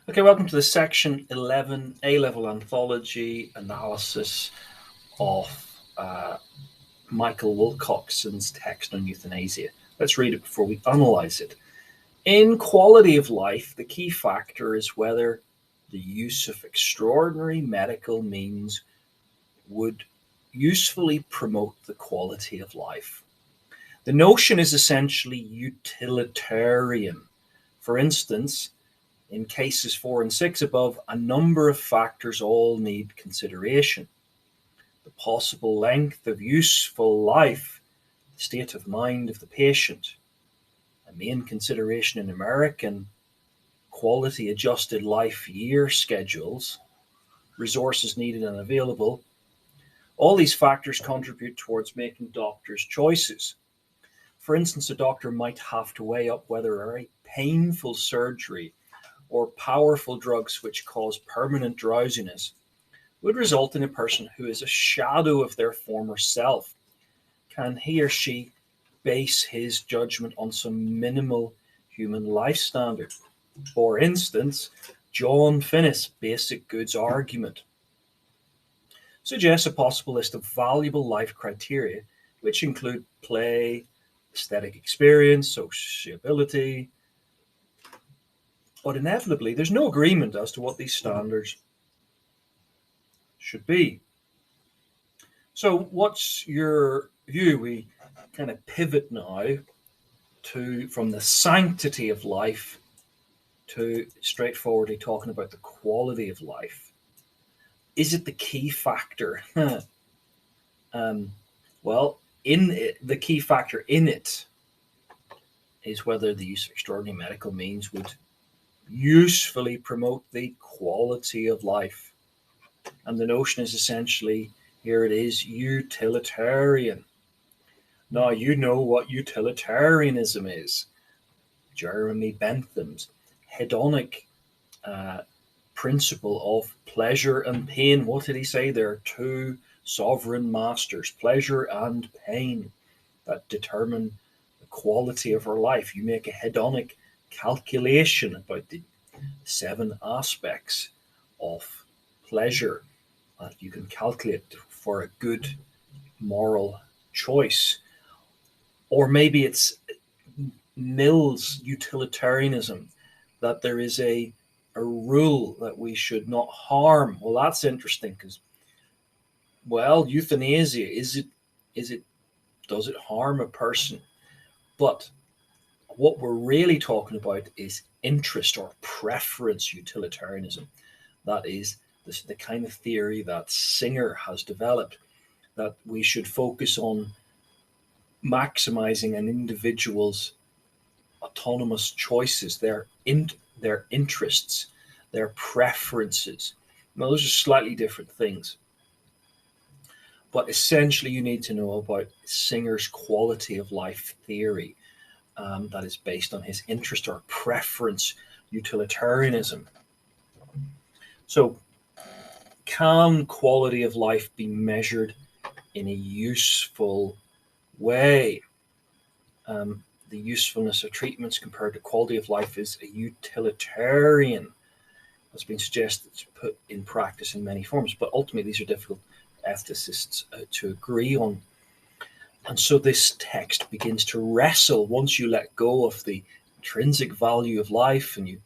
Okay, welcome to the section 11 A-level anthology analysis of Michael Wilcockson's text on euthanasia. Let's read it before we analyze it. In quality of life, the key factor is whether the use of extraordinary medical means would usefully promote the quality of life. The notion is essentially utilitarian. For instance, in cases 4 and 6 above, a number of factors all need consideration. The possible length of useful life, the state of mind of the patient, a main consideration in American quality adjusted life year schedules, resources needed and available. All these factors contribute towards making doctors' choices. For instance, a doctor might have to weigh up whether a very painful surgery or powerful drugs which cause permanent drowsiness would result in a person who is a shadow of their former self. Can he or she base his judgment on some minimal human life standard? For instance, John Finnis' basic goods argument suggests a possible list of valuable life criteria, which include play, aesthetic experience, sociability, but inevitably, there's no agreement as to what these standards should be. So, what's your view? We kind of pivot now to from the sanctity of life to straightforwardly talking about the quality of life. Is it the key factor? Well, in it, the key factor in it is whether the use of extraordinary medical means would usefully promote the quality of life. And the notion is essentially, here it is, utilitarian. Now, you know what utilitarianism is. Jeremy Bentham's hedonic principle of pleasure and pain. What did he say? There are two sovereign masters, pleasure and pain, that determine the quality of our life. You make a hedonic calculation about the 7 aspects of pleasure that you can calculate for a good moral choice. Or maybe it's Mill's utilitarianism, that there is a rule that we should not harm. Well, that's interesting because, well, euthanasia, does it harm a person? But what we're really talking about is interest or preference utilitarianism. That is the kind of theory that Singer has developed, that we should focus on maximizing an individual's autonomous choices, their interests, their preferences. Now, those are slightly different things. But essentially, you need to know about Singer's quality of life theory, that is based on his interest or preference utilitarianism. So, can quality of life be measured in a useful way? The usefulness of treatments compared to quality of life is a utilitarian, has been suggested to put in practice in many forms, but ultimately these are difficult ethicists to agree on. And so this text begins to wrestle. Once you let go of the intrinsic value of life and you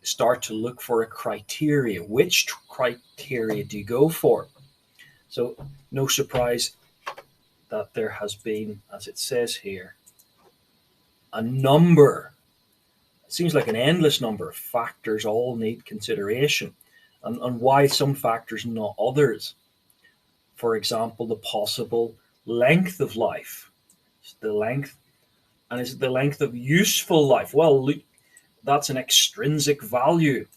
start to look for a criteria, which criteria do you go for? So no surprise that there has been, as it says here, a number, it seems like an endless number of factors all need consideration, and why some factors, not others. For example, the possible length of life. The length, and is it the length of useful life? Well, that's an extrinsic value.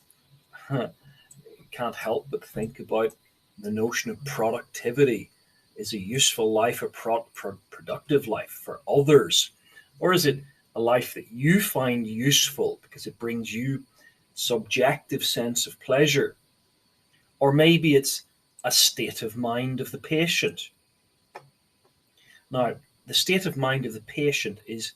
You can't help but think about the notion of productivity. Is a useful life a productive life for others? Or is it a life that you find useful because it brings you subjective sense of pleasure? Or maybe it's a state of mind of the patient. Now, the state of mind of the patient is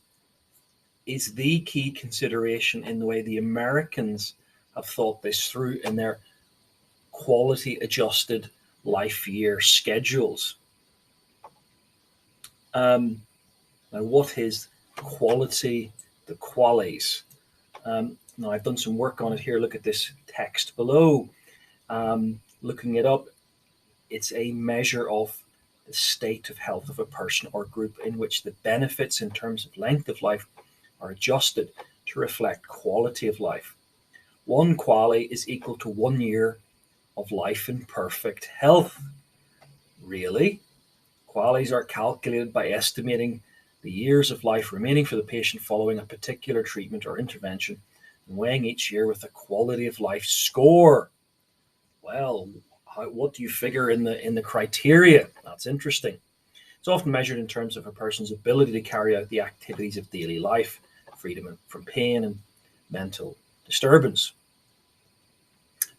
the key consideration in the way the Americans have thought this through in their quality adjusted life year schedules. Now, what is quality, the quales? Now, I've done some work on it here. Look at this text below. Looking it up, it's a measure of the state of health of a person or group in which the benefits in terms of length of life are adjusted to reflect quality of life. One quale is equal to 1 year of life in perfect health. Really? Quales are calculated by estimating the years of life remaining for the patient following a particular treatment or intervention and weighing each year with a quality of life score. Well, what do you figure in the criteria? That's interesting. It's often measured in terms of a person's ability to carry out the activities of daily life, freedom from pain and mental disturbance.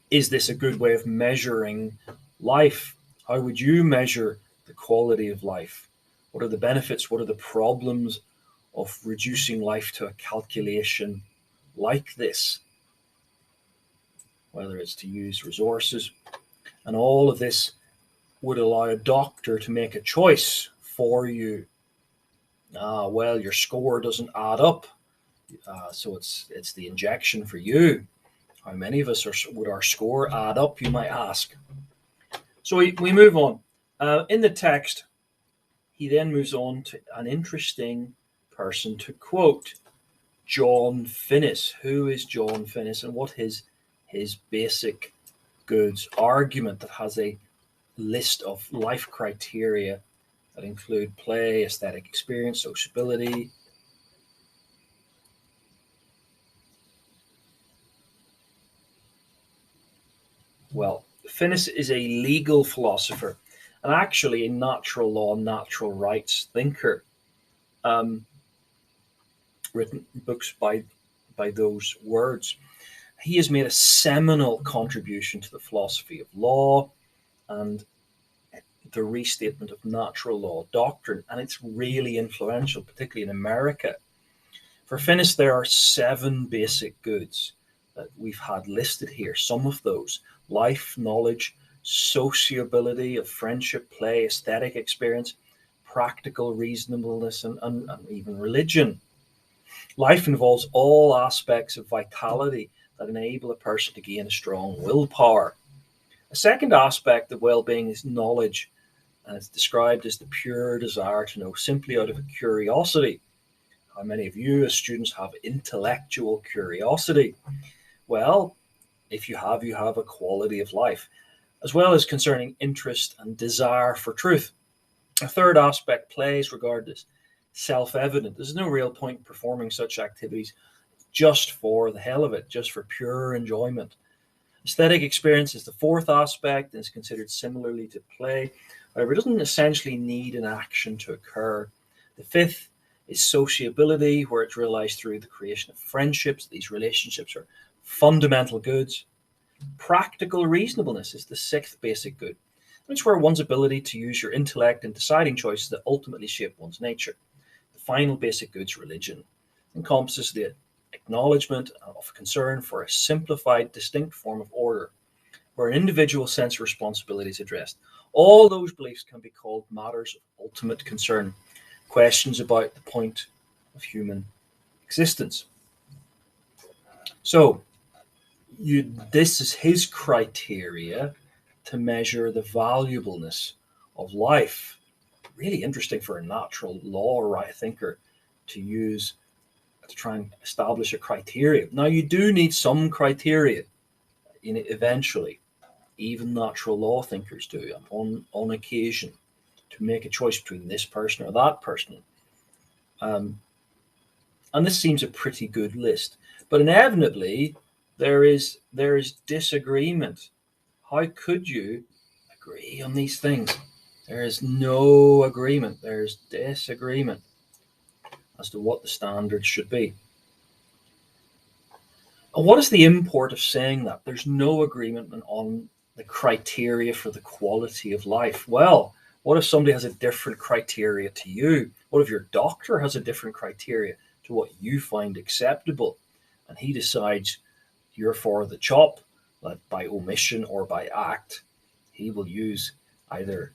Is this a good way of measuring life? How would you measure the quality of life? What are the benefits? What are the problems of reducing life to a calculation like this? Whether it's to use resources. And all of this would allow a doctor to make a choice for you. Well, your score doesn't add up. So it's the injection for you. How many of us would our score add up, you might ask? So we move on. In the text, he then moves on to an interesting person to quote, John Finnis. Who is John Finnis, and what is his basic goods argument that has a list of life criteria that include play, aesthetic experience, sociability. Well, Finnis is a legal philosopher and actually a natural law, natural rights thinker. Written books by those words. He has made a seminal contribution to the philosophy of law and the restatement of natural law doctrine, and it's really influential, particularly in America. For Finnis, there are 7 basic goods that we've had listed here. Some of those: life, knowledge, sociability of friendship, play, aesthetic experience, practical reasonableness, and even religion. Life involves all aspects of vitality that enable a person to gain a strong willpower. A second aspect of well-being is knowledge, and it's described as the pure desire to know simply out of a curiosity. How many of you as students have intellectual curiosity? Well, if you have a quality of life, as well as concerning interest and desire for truth. A third aspect, play, is regarded as self-evident. There's no real point in performing such activities just for the hell of it, just for pure enjoyment. Aesthetic experience is the fourth aspect and is considered similarly to play. However, it doesn't essentially need an action to occur. The fifth is sociability, where it's realized through the creation of friendships. These relationships are fundamental goods. Practical reasonableness is the sixth basic good. It's where one's ability to use your intellect in deciding choices that ultimately shape one's nature. The final basic good's religion encompasses the acknowledgement of concern for a simplified, distinct form of order, where an individual sense of responsibility is addressed. All those beliefs can be called matters of ultimate concern, questions about the point of human existence. So, this is his criteria to measure the valuableness of life. Really interesting for a natural law right thinker to use to try and establish a criteria. Now, you do need some criteria in it eventually. Even natural law thinkers do on occasion, to make a choice between this person or that person. And this seems a pretty good list. But inevitably, there is disagreement. How could you agree on these things? There is no agreement. There's disagreement as to what the standards should be. And what is the import of saying that? There's no agreement on the criteria for the quality of life. Well, what if somebody has a different criteria to you? What if your doctor has a different criteria to what you find acceptable? And he decides, you're for the chop, that by omission or by act, he will use either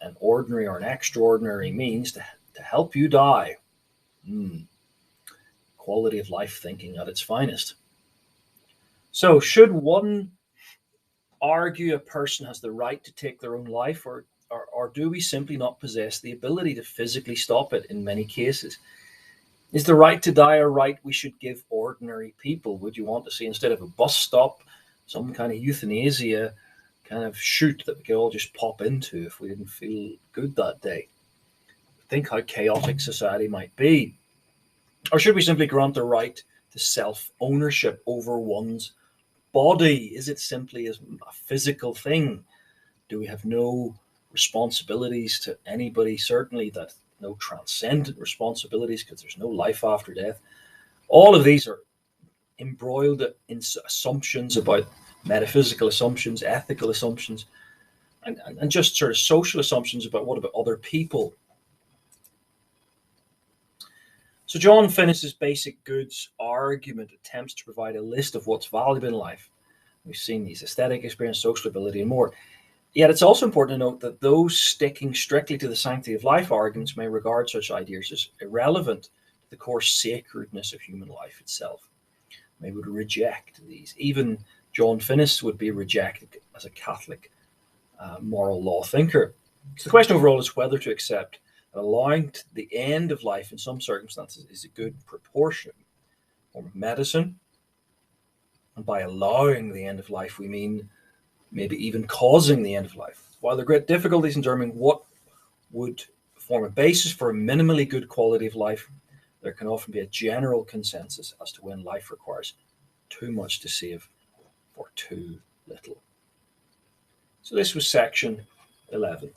an ordinary or an extraordinary means to help you die. Quality of life thinking at its finest. So, should one argue a person has the right to take their own life, or do we simply not possess the ability to physically stop it in many cases? Is the right to die a right we should give ordinary people? Would you want to see, instead of a bus stop, some kind of euthanasia kind of chute that we could all just pop into if we didn't feel good that day? Think how chaotic society might be. Or should we simply grant the right to self ownership over one's body? Is it simply a physical thing? Do we have no responsibilities to anybody? Certainly, that no transcendent responsibilities, because there's no life after death. All of these are embroiled in assumptions about metaphysical assumptions, ethical assumptions, and just sort of social assumptions about what about other people. So John Finnis's basic goods argument attempts to provide a list of what's valuable in life. We've seen these: aesthetic experience, social ability, and more. Yet it's also important to note that those sticking strictly to the sanctity of life arguments may regard such ideas as irrelevant to the core sacredness of human life itself. They would reject these. Even John Finnis would be rejected as a Catholic moral law thinker. So the question overall is whether to accept that allowing the end of life in some circumstances is a good proportionate form of medicine. And by allowing the end of life, we mean maybe even causing the end of life. While there are great difficulties in determining what would form a basis for a minimally good quality of life, there can often be a general consensus as to when life requires too much to save for too little. So this was section 11.